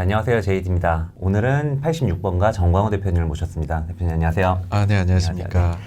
안녕하세요. 제이드입니다. 오늘은 86번가 정광호 대표님을 모셨습니다. 대표님 안녕하세요. 네, 안녕하십니까.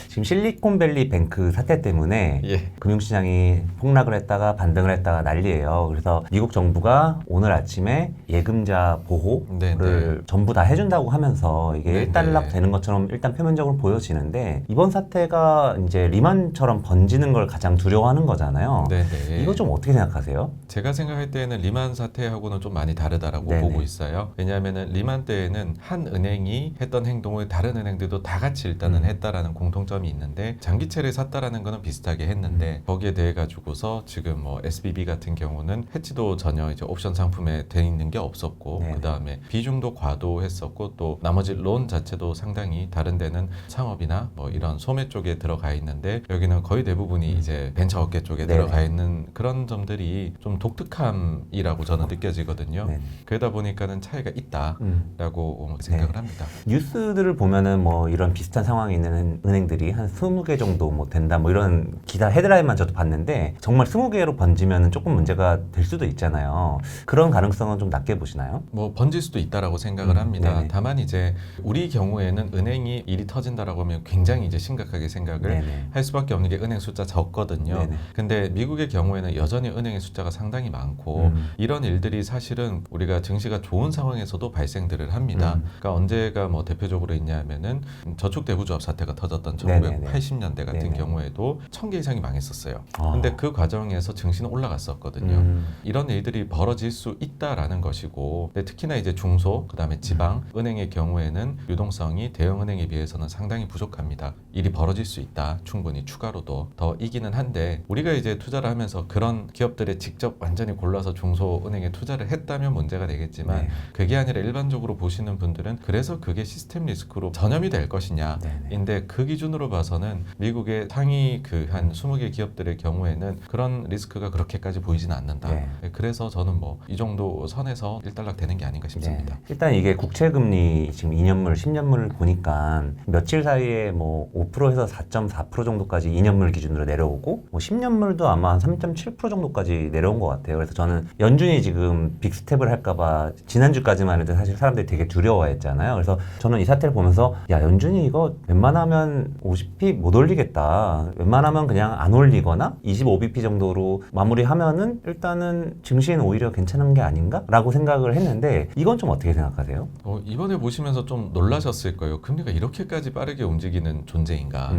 지금 실리콘밸리 뱅크 사태 때문에 예. 금융시장이 폭락을 했다가 반등을 했다가 난리예요. 그래서 미국 정부가 오늘 아침에 예금자 보호를 전부 다 해준다고 하면서 이게 일단락 되는 것처럼 일단 표면적으로 보여지는데 이번 사태가 이제 리만처럼 번지는 걸 가장 두려워하는 거잖아요. 네네. 이거 좀 어떻게 생각하세요? 제가 생각할 때는 리만 사태하고는 좀 많이 다르다라고 네네. 보고 있어요. 왜냐하면은 리만 때에는 한 은행이 했던 행동을 다른 은행들도 다 같이 일단은 했다라는 공통점이 있는데 장기채를 샀다라는 거는 비슷하게 했는데 거기에 대해 가지고서 지금 뭐 SBB 같은 경우는 해지도 전혀 이제 옵션 상품에 돼 있는 게 없었고 네네. 그다음에 비중도 과도했었고 또 나머지 론 자체도 상당히 다른 데는 상업이나 뭐 이런 소매 쪽에 들어가 있는데 여기는 거의 대부분이 이제 벤처업계 쪽에 네네. 들어가 있는 그런 점들이 좀 독특함이라고 저는 느껴지거든요. 네네. 그러다 보니까는 차이가 있다라고 생각을 합니다. 뉴스들을 보면은 뭐 이런 비슷한 상황에 있는 은행들이 한 20개 정도 뭐 된다 뭐 이런 기사 헤드라인만 저도 봤는데 정말 20개로 번지면은 조금 문제가 될 수도 있잖아요. 그런 가능성은 좀 낮게 보시나요? 뭐 번질 수도 있다라고 생각을 합니다. 네네. 다만 이제 우리 경우에는 은행이 일이 터진다라고 하면 굉장히 이제 심각하게 생각을 네네. 할 수밖에 없는 게 은행 숫자 적거든요. 네네. 근데 미국의 경우에는 여전히 은행의 숫자가 상당히 많고 이런 일들이 사실은 우리가 증시가 좋은 상황에서도 발생들을 합니다. 그러니까 언제가 뭐 대표적으로 있냐면은 저축대부조합 사태가 터졌던 네네네. 1980년대 같은 네네. 경우에도 1000개 이상이 망했었어요. 아. 근데 그 과정에서 증시는 올라갔었거든요. 이런 일들이 벌어질 수 있다라는 것이고 근데 특히나 이제 중소 그다음에 지방 은행의 경우에는 유동성이 대형 은행에 비해서는 상당히 부족합니다. 일이 벌어질 수 있다. 충분히 추가로도 더 이기는 한데 우리가 이제 투자를 하면서 그런 기업들에 직접 완전히 골라서 중소 은행에 투자를 했다면 문제가 되겠지만 네. 그게 아니라 일반적으로 보시는 분들은 그래서 그게 시스템 리스크로 전염이 될 것이냐 네네. 인데 그 기준으로 봐서는 미국의 상위 그 한 20개 기업들의 경우에는 그런 리스크가 그렇게까지 보이지는 않는다. 네. 그래서 저는 뭐 이 정도 선에서 일단락 되는 게 아닌가 싶습니다. 네. 일단 이게 국채금리 지금 2년물, 10년물을 보니까 며칠 사이에 뭐 5%에서 4.4% 정도까지 2년물 기준으로 내려오고 뭐 10년물도 아마 한 3.7% 정도까지 내려온 것 같아요. 그래서 저는 연준이 지금 빅스텝을 할까봐 지난주까지만 해도 사실 사람들이 되게 두려워했잖아요. 그래서 저는 이 사태를 보면서 야 연준이 이거 웬만하면 50p 못 올리겠다. 웬만하면 그냥 안 올리거나 25bp 정도로 마무리하면은 일단은 증시는 오히려 괜찮은 게 아닌가? 라고 생각을 했는데 이건 좀 어떻게 생각하세요? 이번에 보시면서 좀 놀라셨을 거예요. 금리가 이렇게까지 빠르게 움직이는 존재인가.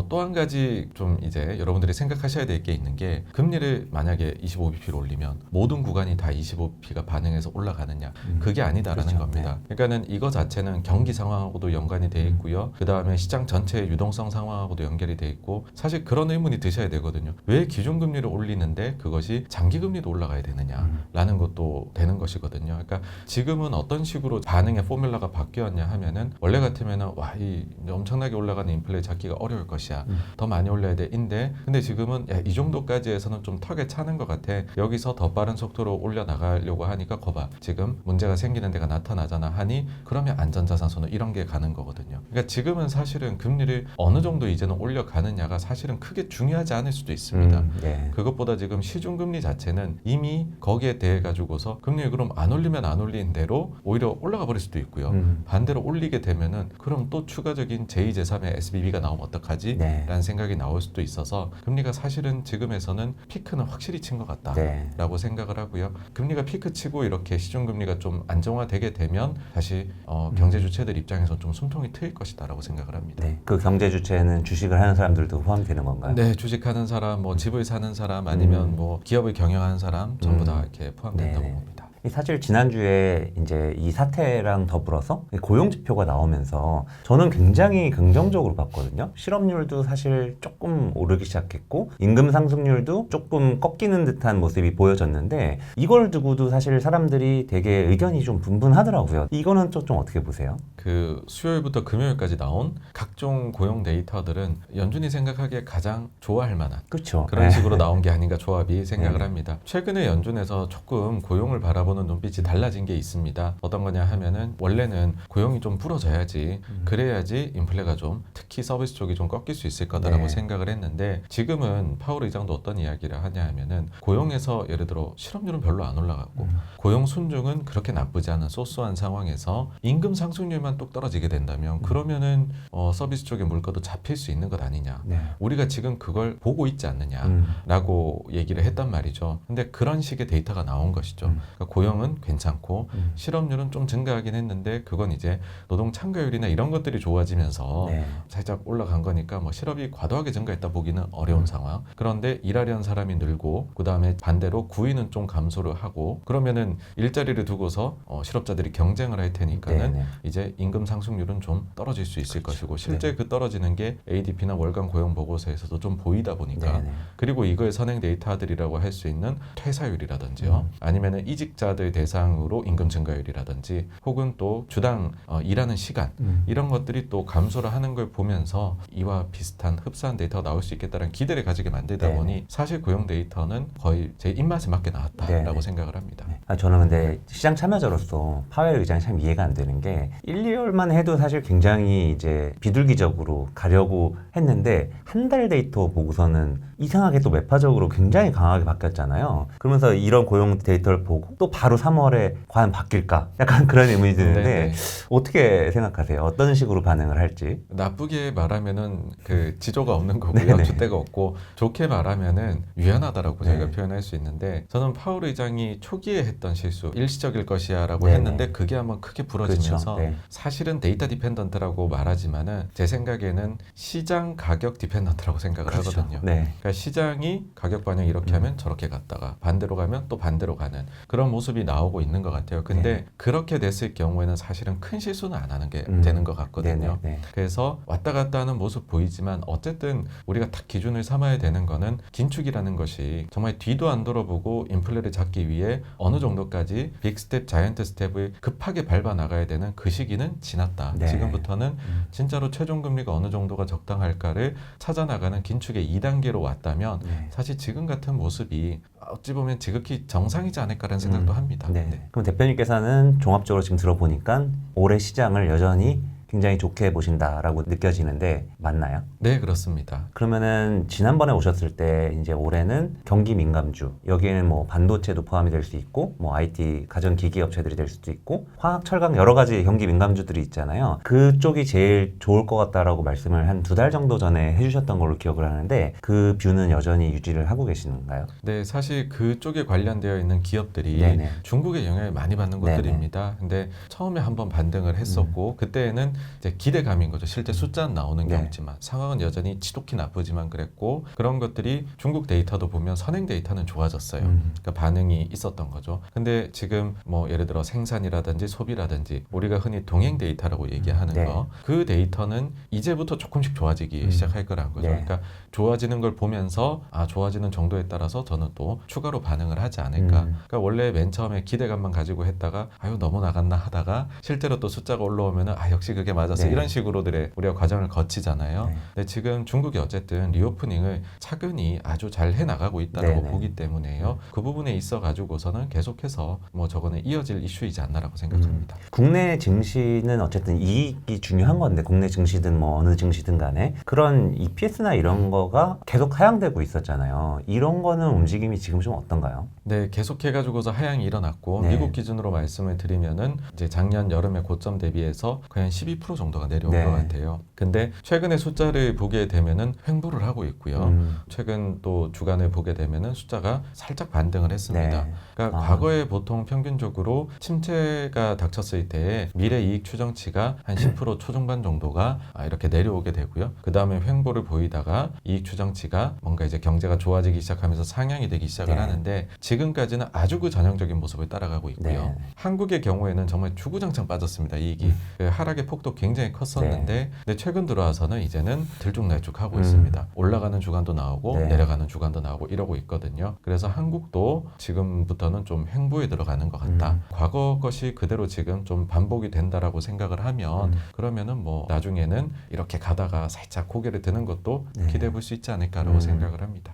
또 한 가지 좀 이제 여러분들이 생각하셔야 될 게 있는 게 금리를 만약에 25bp로 올리면 모든 구간이 다 25bp가 반응해서 올라가느냐. 그게 아니다라는 그렇죠. 겁니다. 그러니까는 이거 자체는 경기 상황하고도 연관이 돼 있고요. 그 다음에 시장 전체의 유동성 상황하고도 연결이 돼 있고 사실 그런 의문이 드셔야 되거든요. 왜 기준금리를 올리는데 그것이 장기금리도 올라가야 되느냐라는 것도 되는 것이거든요. 그러니까 지금은 어떤 식으로 반응의 포뮬라가 바뀌었냐 하면은 원래 같으면은 이 엄청나게 올라가는 인플레 잡기가 어려울 것이야. 더 많이 올려야 돼. 근데 지금은 이 정도까지 해서는 좀 턱에 차는 것 같아. 여기서 더 빠른 속도로 올려나가려고 하니까 거봐. 지금 문제가 생기는 데가 나타나잖아 하니 그러면 안전자산소는 이런 게 가는 거거든요. 그러니까 지금은 사실은 금리를 어느 정도 이제는 올려가느냐가 사실은 크게 중요하지 않을 수도 있습니다. 네. 그것보다 지금 시중금리 자체는 이미 거기에 대해 가지고서 금리 그럼 안 올리면 안 올리는 대로 오히려 올라가 버릴 수도 있고요. 반대로 올리게 되면은 그럼 또 추가적인 제2, 제3의 SBB가 나오면 어떡하지? 네. 라는 생각이 나올 수도 있어서 금리가 사실은 지금에서는 피크는 확실히 친 것 같다 네. 라고 생각을 하고요. 금리가 피크 치고 이렇게 시중금리가 좀 안정화되게 되면 다시 경제 주체들 입장에서 좀 숨통이 트일 것이다 라고 생각을 합니다. 네. 그 경제 주체는 주식을 하는 사람들도 포함되는 건가요? 네, 주식하는 사람, 뭐 집을 사는 사람 아니면 뭐 기업을 경영하는 사람 전부 다 이렇게 포함된다고 네. 봅니다. 사실 지난주에 이제 이 사태랑 더불어서 고용 지표가 나오면서 저는 굉장히 긍정적으로 봤거든요. 실업률도 사실 조금 오르기 시작했고 임금 상승률도 조금 꺾이는 듯한 모습이 보여졌는데 이걸 두고도 사실 사람들이 되게 의견이 좀 분분하더라고요. 이거는 좀 어떻게 보세요? 그 수요일부터 금요일까지 나온 각종 고용 데이터들은 연준이 생각하기에 가장 좋아할 만한 그렇죠. 그런 네. 식으로 나온 게 아닌가 조합이 생각을 네. 합니다. 최근에 연준에서 조금 고용을 바라보는 바라보는 눈빛이 달라진 게 있습니다. 어떤 거냐 하면은 원래는 고용이 좀 불어져야지 그래야지 인플레가 좀 특히 서비스 쪽이 좀 꺾일 수 있을 거다라고 네. 생각을 했는데 지금은 파월 의장도 어떤 이야기를 하냐 하면은 고용에서 예를 들어 실업률은 별로 안 올라갔고 고용 순증은 그렇게 나쁘지 않은 소소한 상황에서 임금 상승률만 뚝 떨어지게 된다면 그러면은 서비스 쪽의 물가도 잡힐 수 있는 것 아니냐. 네. 우리가 지금 그걸 보고 있지 않느냐라고 얘기를 했단 말이죠. 근데 그런 식의 데이터가 나온 것이죠. 그러니까 고용은 괜찮고 실업률은 좀 증가하긴 했는데 그건 이제 노동 참가율이나 이런 것들이 좋아지면서 네. 살짝 올라간 거니까 뭐 실업이 과도하게 증가했다 보기는 어려운 상황. 그런데 일하려는 사람이 늘고 그 다음에 반대로 구인은 좀 감소를 하고 그러면은 일자리를 두고서 실업자들이 경쟁을 할 테니까는 네. 이제 임금 상승률은 좀 떨어질 수 있을 그렇죠. 것이고 실제 그 떨어지는 게 ADP나 월간 고용 보고서에서도 좀 보이다 보니까 네. 그리고 이거의 선행 데이터들이라고 할 수 있는 퇴사율이라든지요. 아니면은 이직자들 대상으로 임금 증가율이라든지 혹은 또 주당 일하는 시간 이런 것들이 또 감소를 하는 걸 보면서 이와 비슷한 흡사한 데이터가 나올 수 있겠다는 기대를 가지게 만들다 네네. 보니 사실 고용 데이터는 거의 제 입맛에 맞게 나왔다라고 네네. 생각을 합니다. 저는 근데 시장 참여자로서 파웰 의장이 참 이해가 안 되는 게 1, 2월만 해도 사실 굉장히 이제 비둘기적으로 가려고 했는데 한 달 데이터 보고서는 이상하게 또 매파적으로 굉장히 강하게 바뀌었잖아요. 그러면서 이런 고용 데이터를 보고 또 바로 3월에 과연 바뀔까? 약간 그런 의문이 드는데 네네. 어떻게 생각하세요? 어떤 식으로 반응을 할지? 나쁘게 말하면은 그 지조가 없는 거고요. 네네. 줏대가 없고 좋게 말하면은 유연하다라고 저희가 네. 표현할 수 있는데 저는 파월 의장이 초기에 했던 실수 일시적일 것이야라고 네네. 했는데 그게 한번 크게 부러지면서 그렇죠. 네. 사실은 데이터 디펜던트라고 말하지만은 제 생각에는 시장 가격 디펜던트라고 생각을 그렇죠. 하거든요. 네. 그러니까 시장이 가격 반영 이렇게 하면 저렇게 갔다가 반대로 가면 또 반대로 가는 그런 모습이 나오고 있는 것 같아요. 근데 네. 그렇게 됐을 경우에는 사실은 큰 실수는 안 하는 게 음. 되는 것 같거든요. 네네. 그래서 왔다 갔다 하는 모습 보이지만 어쨌든 우리가 딱 기준을 삼아야 되는 거는 긴축이라는 것이 정말 뒤도 안 돌아보고 인플레를 잡기 위해 어느 정도까지 빅스텝, 자이언트 스텝을 급하게 밟아 나가야 되는 그 시기는 지났다. 네. 지금부터는 진짜로 최종금리가 어느 정도가 적당할까를 찾아 나가는 긴축의 2단계로 왔다면 네. 사실 지금 같은 모습이 어찌 보면 지극히 정상이지 않을까라는 생각도 합니다. 네. 네. 그럼 대표님께서는 종합적으로 지금 들어보니까 올해 시장을 여전히 굉장히 좋게 보신다라고 느껴지는데 맞나요? 네, 그렇습니다. 그러면은 지난번에 오셨을 때 이제 올해는 경기 민감주 여기에는 뭐 반도체도 포함이 될 수 있고 뭐 IT 가전기기 업체들이 될 수도 있고 화학 철강 여러 가지 경기 민감주들이 있잖아요. 그쪽이 제일 좋을 것 같다라고 말씀을 한 2달 정도 전에 해주셨던 걸로 기억을 하는데 그 뷰는 여전히 유지를 하고 계시는가요? 네, 사실 그쪽에 관련되어 있는 기업들이 네네. 중국의 영향을 많이 받는 네네. 곳들입니다. 근데 처음에 한번 반등을 했었고 그때는 이제 기대감인 거죠. 실제 숫자는 나오는 게 네. 없지만 상황은 여전히 지독히 나쁘지만 그랬고 그런 것들이 중국 데이터도 보면 선행 데이터는 좋아졌어요. 그러니까 반응이 있었던 거죠. 근데 지금 뭐 예를 들어 생산이라든지 소비라든지 우리가 흔히 동행 데이터라고 얘기하는 네. 거 그 데이터는 이제부터 조금씩 좋아지기 시작할 거라는 거죠. 네. 그러니까 좋아지는 걸 보면서 좋아지는 정도에 따라서 저는 또 추가로 반응을 하지 않을까. 그러니까 원래 맨 처음에 기대감만 가지고 했다가 아유 너무 나갔나 하다가 실제로 또 숫자가 올라오면은 역시 그게 맞았어. 네. 이런 식으로들의 우리가 과정을 거치잖아요. 네. 근데 지금 중국이 어쨌든 리오프닝을 차근히 아주 잘 해나가고 있다고 네네. 보기 때문에요. 그 부분에 있어 가지고서는 계속해서 뭐 저거는 이어질 이슈이지 않나라고 생각합니다. 국내 증시는 어쨌든 이익이 중요한 건데 국내 증시든 뭐 어느 증시든 간에 그런 EPS나 이런 거가 계속 하향되고 있었잖아요. 이런 거는 움직임이 지금 좀 어떤가요? 네, 계속해가지고서 하향이 일어났고 네. 미국 기준으로 말씀을 드리면은 이제 작년 여름의 고점 대비해서 거의 한 12% 정도가 내려온 네. 것 같아요. 근데 최근에 숫자를 보게 되면은 횡보를 하고 있고요. 최근 또 주간을 보게 되면은 숫자가 살짝 반등을 했습니다. 네. 그러니까 과거에 보통 평균적으로 침체가 닥쳤을 때 미래 이익 추정치가 한 10% 초중반 정도가 이렇게 내려오게 되고요. 그 다음에 횡보를 보이다가 이익 추정치가 뭔가 이제 경제가 좋아지기 시작하면서 상향이 되기 시작을 네. 하는데 지금까지는 아주 그 전형적인 모습을 따라가고 있고요. 네. 한국의 경우에는 정말 주구장창 빠졌습니다. 이익이 그 하락의 폭도 굉장히 컸었는데 근데 최근 들어와서는 이제는 들쭉날쭉하고 있습니다. 올라가는 주간도 나오고 네. 내려가는 주간도 나오고 이러고 있거든요. 그래서 한국도 지금부터는 좀 횡보에 들어가는 것 같다. 과거 것이 그대로 지금 좀 반복이 된다라고 생각을 하면 그러면은 뭐 나중에는 이렇게 가다가 살짝 고개를 드는 것도 네. 기대해 볼 수 있지 않을까라고 생각을 합니다.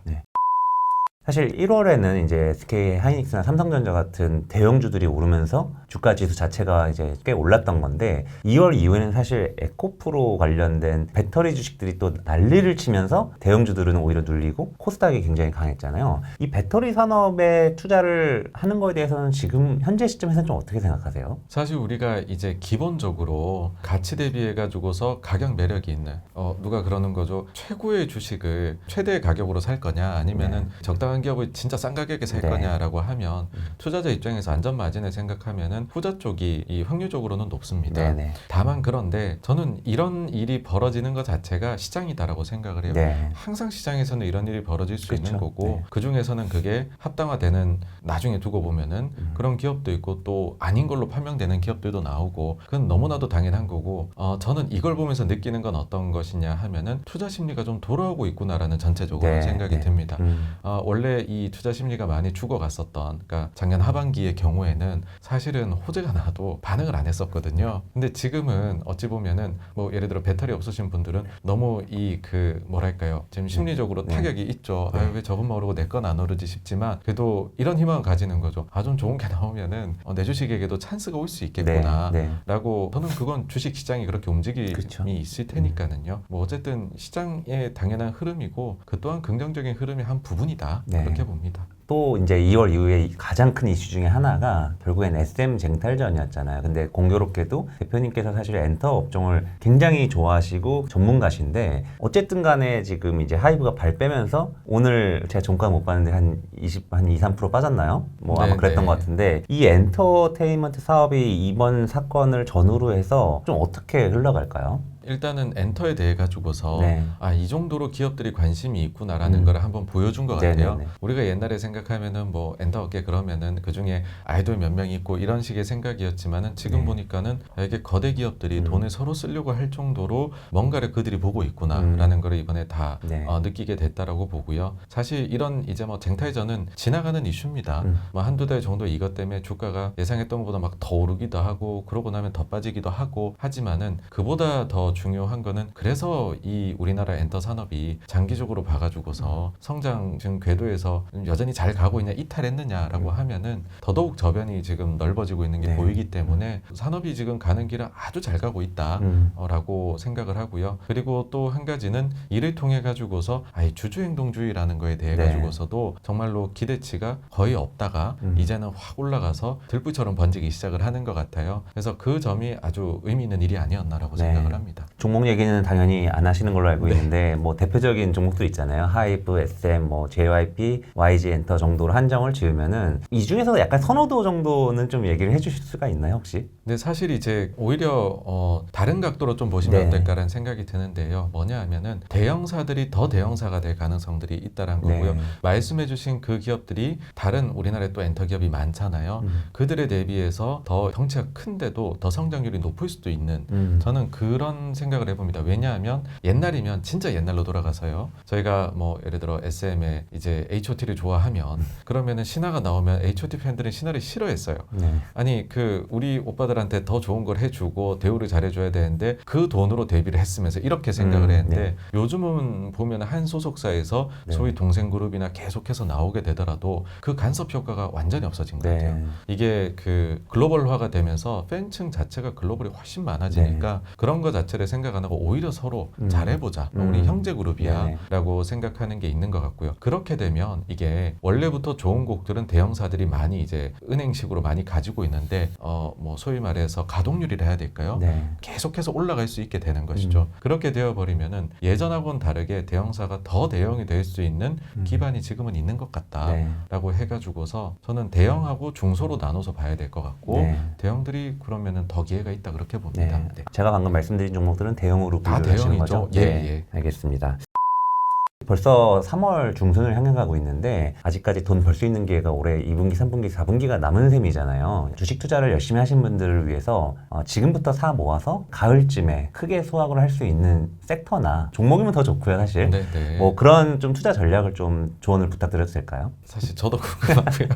사실 1월에는 이제 SK 하이닉스나 삼성전자 같은 대형주들이 오르면서 주가 지수 자체가 이제 꽤 올랐던 건데 2월 이후에는 사실 에코프로 관련된 배터리 주식들이 또 난리를 치면서 대형주들은 오히려 눌리고 코스닥이 굉장히 강했잖아요. 이 배터리 산업에 투자를 하는 거에 대해서는 지금 현재 시점에서는 좀 어떻게 생각하세요? 사실 우리가 이제 기본적으로 가치 대비해 가지고서 가격 매력이 있는 누가 그러는 거죠. 최고의 주식을 최대의 가격으로 살 거냐 아니면은 적당한 기업을 진짜 싼 가격에 살 네. 거냐라고 하면 투자자 입장에서 안전 마진을 생각하면은 후자 쪽이 이 확률적으로는 높습니다. 네네. 다만 그런데 저는 이런 일이 벌어지는 것 자체가 시장이다라고 생각을 해요. 네. 항상 시장에서는 이런 일이 벌어질 수 있는 그렇죠. 거고 네. 그 중에서는 그게 합당화되는 나중에 두고 보면은 그런 기업도 있고 또 아닌 걸로 판명되는 기업들도 나오고 그건 너무나도 당연한 거고 저는 이걸 보면서 느끼는 건 어떤 것이냐 하면은 투자 심리가 좀 돌아오고 있구나라는 전체적으로 네, 생각이 네. 듭니다. 원래 이 투자 심리가 많이 죽어갔었던 그러니까 작년 하반기의 경우에는 사실은 호재가 나도 반응을 안 했었거든요. 근데 지금은 어찌 보면은 뭐 예를 들어 배터리 없으신 분들은 너무 이 뭐랄까요 지금 심리적으로 네. 타격이 있죠. 네. 아유 왜 저것만 오르고 내 건 안 오르지 싶지만 그래도 이런 희망을 가지는 거죠. 아 좀 좋은 게 나오면은 내 주식에게도 찬스가 올 수 있겠구나. 네. 라고 저는 그건 주식 시장이 그렇게 움직임이 그쵸. 있을 테니까는요. 뭐 어쨌든 시장의 당연한 흐름이고 그 또한 긍정적인 흐름의 한 부분이다. 네. 그렇게 봅니다. 또 이제 2월 이후에 가장 큰 이슈 중에 하나가 결국엔 SM 쟁탈전이었잖아요. 근데 공교롭게도 대표님께서 사실 엔터 업종을 굉장히 좋아하시고 전문가신데 어쨌든 간에 지금 이제 하이브가 발 빼면서 오늘 제가 종가 못 봤는데 한 2, 3% 빠졌나요? 뭐 아마 네, 그랬던 네. 것 같은데 이 엔터테인먼트 사업이 이번 사건을 전후로 해서 좀 어떻게 흘러갈까요? 일단은 엔터에 대해 가지고서 네. 이 정도로 기업들이 관심이 있구나라는 음. 걸 한번 보여준 것 같아요. 네네네. 우리가 옛날에 생각하면은 뭐 엔터 업계 그러면은 그 중에 아이돌 몇 명 있고 이런 식의 생각이었지만은 지금 네. 보니까는 이게 거대 기업들이 돈을 서로 쓰려고 할 정도로 뭔가를 그들이 보고 있구나라는 걸 이번에 다 네. 느끼게 됐다라고 보고요. 사실 이런 이제 뭐 쟁탈전은 지나가는 이슈입니다. 뭐 한두 달 정도 이것 때문에 주가가 예상했던 것보다 막 더 오르기도 하고 그러고 나면 더 빠지기도 하고 하지만은 그보다 더 중요한 거는 그래서 이 우리나라 엔터 산업이 장기적으로 봐가지고서 성장 지금 궤도에서 여전히 잘 가고 있냐 이탈했느냐라고 하면은 더더욱 저변이 지금 넓어지고 있는 게 네. 보이기 때문에 산업이 지금 가는 길은 아주 잘 가고 있다라고 생각을 하고요. 그리고 또 한 가지는 이를 통해 가지고서 주주행동주의라는 거에 대해 네. 가지고서도 정말로 기대치가 거의 없다가 이제는 확 올라가서 들불처럼 번지기 시작을 하는 것 같아요. 그래서 그 점이 아주 의미 있는 일이 아니었나라고 네. 생각을 합니다. 종목 얘기는 당연히 안 하시는 걸로 알고 있는데 뭐 대표적인 종목들 있잖아요. 하이브, SM, 뭐 JYP, YG 엔터 정도로 한정을 지으면은 이 중에서 약간 선호도 정도는 좀 얘기를 해주실 수가 있나요, 혹시? 근데 사실 이제 오히려 다른 각도로 좀 보시면 네. 어떨까라는 생각이 드는데요. 뭐냐 하면은 대형사들이 더 대형사가 될 가능성들이 있다는 거고요. 네. 말씀해주신 그 기업들이 다른 우리나라에 또 엔터 기업이 많잖아요. 그들에 대비해서 더 덩치가 큰데도 더 성장률이 높을 수도 있는 저는 그런 생각을 해봅니다. 왜냐하면 옛날이면 진짜 옛날로 돌아가서요. 저희가 뭐 예를 들어 SM에 이제 H.O.T를 좋아하면 그러면은 신화가 나오면 H.O.T 팬들은 신화를 싫어했어요. 네. 아니 우리 오빠들한테 더 좋은 걸 해주고 대우를 잘해줘야 되는데 그 돈으로 데뷔를 했으면서 이렇게 생각을 했는데 네. 요즘은 보면 한 소속사에서 네. 소위 동생 그룹이나 계속해서 나오게 되더라도 그 간섭 효과가 완전히 없어진 것 네. 같아요. 이게 그 글로벌화가 되면서 팬층 자체가 글로벌이 훨씬 많아지니까 그런 거 자체를 생각 안 하고 오히려 서로 잘해보자. 우리 형제 그룹이야 네. 라고 생각하는 게 있는 것 같고요. 그렇게 되면 이게 원래부터 좋은 곡들은 대형사들이 많이 이제 은행식으로 많이 가지고 있는데 뭐 소위 말해서 가동률이라 해야 될까요? 네. 계속해서 올라갈 수 있게 되는 것이죠. 그렇게 되어버리면은 예전하고는 다르게 대형사가 더 대형이 될 수 있는 기반이 지금은 있는 것 같다라고 해가지고서 저는 대형하고 중소로 나눠서 봐야 될 것 같고 네. 대형들이 그러면은 더 기회가 있다 그렇게 봅니다. 네. 네. 제가 방금 말씀드린 종목들은 대형으로 다 분류를 하시는 대형이죠. 거죠? 예, 네. 예. 알겠습니다. 벌써 3월 중순을 향해 가고 있는데 아직까지 돈 벌 수 있는 기회가 올해 2분기, 3분기, 4분기가 남은 셈이잖아요. 주식 투자를 열심히 하신 분들을 위해서 지금부터 사 모아서 가을쯤에 크게 수확을 할 수 있는 섹터나 종목이면 더 좋고요, 사실. 네. 뭐 그런 좀 투자 전략을 좀 조언을 부탁드려도 될까요? 사실 저도 궁금하고요.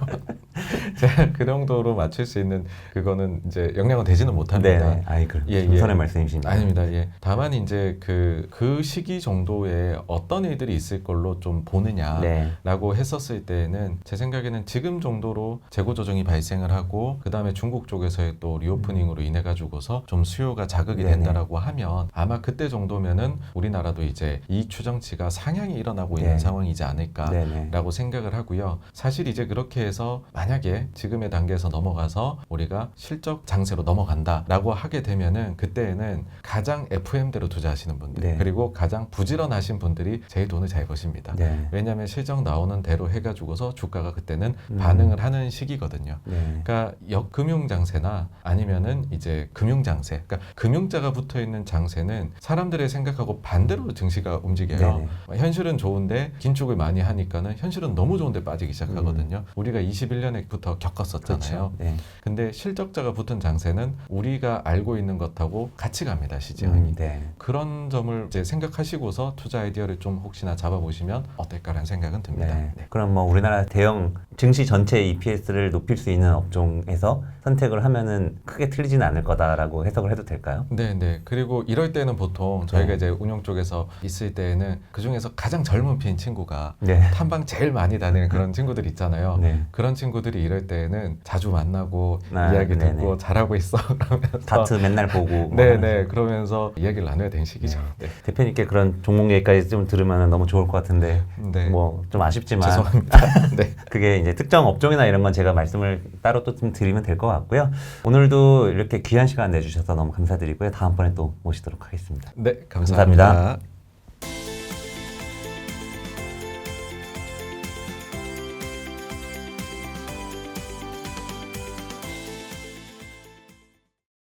제가 그 정도로 맞출 수 있는 그거는 이제 역량은 되지는 못합니다. 네네. 아이 그럼 예, 겸손의 예. 말씀이십니다. 아닙니다. 예. 다만 이제 그 시기 정도에 어떤 일들이 있을 걸로 좀 보느냐. 네. 라고 했었을 때에는 제 생각에는 지금 정도로 재고 조정이 발생을 하고 그 다음에 중국 쪽에서의 또 리오프닝으로 인해 가지고서 좀 수요가 자극이 네네. 된다라고 하면 아마 그때 정도면은 우리나라도 이제 이익 추정치가 상향이 일어나고 있는 네. 상황이지 않을까라고 네네. 생각을 하고요. 사실 이제 그렇게 해서 만약에 지금의 단계에서 넘어가서 우리가 실적 장세로 넘어간다라고 하게 되면은 그때에는 가장 FM대로 투자하시는 분들 네. 그리고 가장 부지런하신 분들이 제일 돈을 잘 버십니다. 네. 왜냐하면 실적 나오는 대로 해가지고서 주가가 그때는 음. 반응을 하는 시기거든요. 네. 그러니까 역금융 장세나 아니면은 이제 금융 장세, 그러니까 금융자가 붙어 있는 장세는 사람들의 생각하고 반대로 증시가 움직여요. 현실은 좋은데 긴축을 많이 하니까는 현실은 너무 좋은데 빠지기 시작하거든요. 우리가 21년에부터 겪었었잖아요. 그렇죠. 네. 근데 실적자가 붙은 장세는 우리가 알고 있는 것하고 같이 갑니다, 시장이. 네. 그런 점을 이제 생각하시고서 투자 아이디어를 좀 혹시나 잡아보시면 어떨까라는 생각은 듭니다. 네. 네. 그럼 뭐 우리나라 대형 증시 전체 EPS를 높일 수 있는 업종에서 선택을 하면은 크게 틀리지는 않을 거다라고 해석을 해도 될까요? 네, 네. 그리고 이럴 때는 보통 저희가 네. 이제 운영 쪽에서 있을 때에는 그 중에서 가장 젊은 피인 친구가 네. 탐방 제일 많이 다니는 그런 친구들 있잖아요. 네. 그런 친구들이 이럴 때에는 자주 만나고 아, 이야기 네네. 듣고 잘하고 있어 그러면서 다트 맨날 보고 뭐 네네 그러면서 이야기를 나눠야 되는 시기죠. 네. 대표님께 그런 종목 얘기까지 좀 들으면 너무 좋을 것 같은데 네. 뭐 좀 아쉽지만 죄송합니다. 네. 그게 이제 특정 업종이나 이런 건 제가 말씀을 따로 또 좀 드리면 될 것 같고요. 오늘도 이렇게 귀한 시간 내주셔서 너무 감사드리고요. 다음번에 또 모시도록 하겠습니다. 네, 감사합니다. 감사합니다.